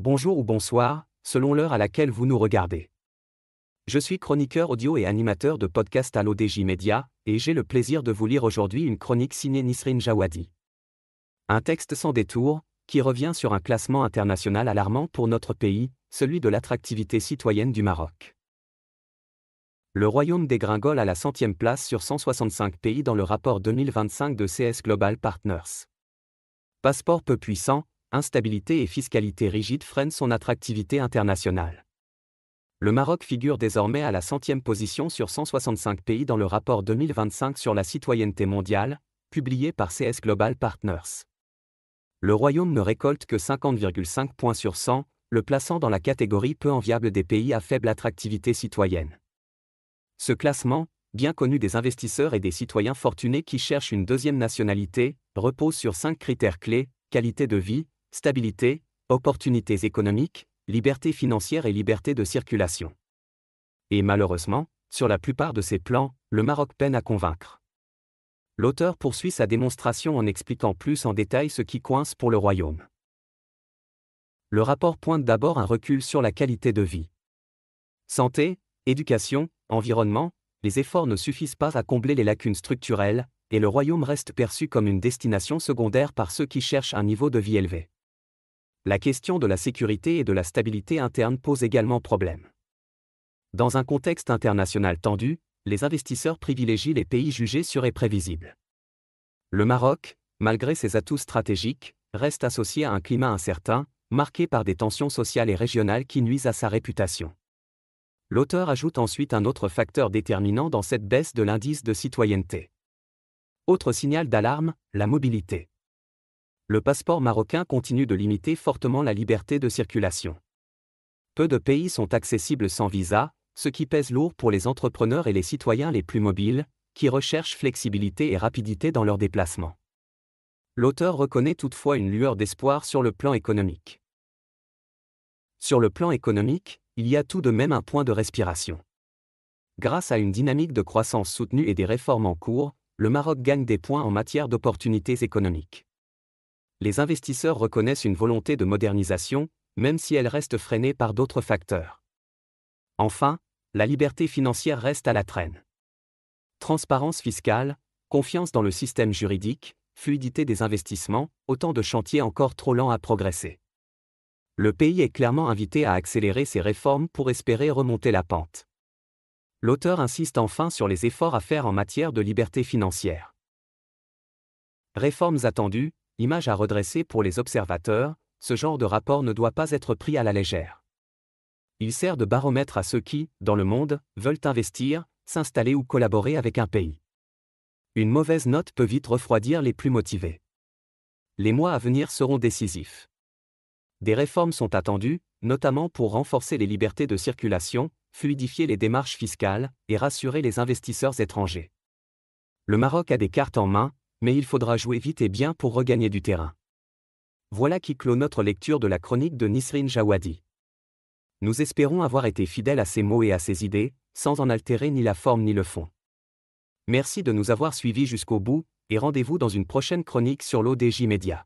Bonjour ou bonsoir, selon l'heure à laquelle vous nous regardez. Je suis chroniqueur audio et animateur de podcast à l'ODJ Media, et j'ai le plaisir de vous lire aujourd'hui une chronique signée Nisrine Jawadi. Un texte sans détour, qui revient sur un classement international alarmant pour notre pays, celui de l'attractivité citoyenne du Maroc. Le Royaume dégringole à la 100e place sur 165 pays dans le rapport 2025 de CS Global Partners. Passeport peu puissant, instabilité et fiscalité rigide freinent son attractivité internationale. Le Maroc figure désormais à la 100e position sur 165 pays dans le rapport 2025 sur la citoyenneté mondiale, publié par CS Global Partners. Le Royaume ne récolte que 50,5 points sur 100, le plaçant dans la catégorie peu enviable des pays à faible attractivité citoyenne. Ce classement, bien connu des investisseurs et des citoyens fortunés qui cherchent une deuxième nationalité, repose sur 5 critères clés: qualité de vie, stabilité, opportunités économiques, liberté financière et liberté de circulation. Et malheureusement, sur la plupart de ces plans, le Maroc peine à convaincre. L'auteur poursuit sa démonstration en expliquant plus en détail ce qui coince pour le Royaume. Le rapport pointe d'abord un recul sur la qualité de vie. Santé, éducation, environnement, les efforts ne suffisent pas à combler les lacunes structurelles, et le Royaume reste perçu comme une destination secondaire par ceux qui cherchent un niveau de vie élevé. La question de la sécurité et de la stabilité interne pose également problème. Dans un contexte international tendu, les investisseurs privilégient les pays jugés sûrs et prévisibles. Le Maroc, malgré ses atouts stratégiques, reste associé à un climat incertain, marqué par des tensions sociales et régionales qui nuisent à sa réputation. L'auteur ajoute ensuite un autre facteur déterminant dans cette baisse de l'indice de citoyenneté. Autre signal d'alarme, la mobilité. Le passeport marocain continue de limiter fortement la liberté de circulation. Peu de pays sont accessibles sans visa, ce qui pèse lourd pour les entrepreneurs et les citoyens les plus mobiles, qui recherchent flexibilité et rapidité dans leurs déplacements. L'auteur reconnaît toutefois une lueur d'espoir sur le plan économique. Sur le plan économique, il y a tout de même un point de respiration. Grâce à une dynamique de croissance soutenue et des réformes en cours, le Maroc gagne des points en matière d'opportunités économiques. Les investisseurs reconnaissent une volonté de modernisation, même si elle reste freinée par d'autres facteurs. Enfin, la liberté financière reste à la traîne. Transparence fiscale, confiance dans le système juridique, fluidité des investissements, autant de chantiers encore trop lents à progresser. Le pays est clairement invité à accélérer ses réformes pour espérer remonter la pente. L'auteur insiste enfin sur les efforts à faire en matière de liberté financière. Réformes attendues, image à redresser pour les observateurs, ce genre de rapport ne doit pas être pris à la légère. Il sert de baromètre à ceux qui, dans le monde, veulent investir, s'installer ou collaborer avec un pays. Une mauvaise note peut vite refroidir les plus motivés. Les mois à venir seront décisifs. Des réformes sont attendues, notamment pour renforcer les libertés de circulation, fluidifier les démarches fiscales et rassurer les investisseurs étrangers. Le Maroc a des cartes en main, mais il faudra jouer vite et bien pour regagner du terrain. Voilà qui clôt notre lecture de la chronique de Nisrine Jawadi. Nous espérons avoir été fidèles à ses mots et à ses idées, sans en altérer ni la forme ni le fond. Merci de nous avoir suivis jusqu'au bout, et rendez-vous dans une prochaine chronique sur l'ODJ Media.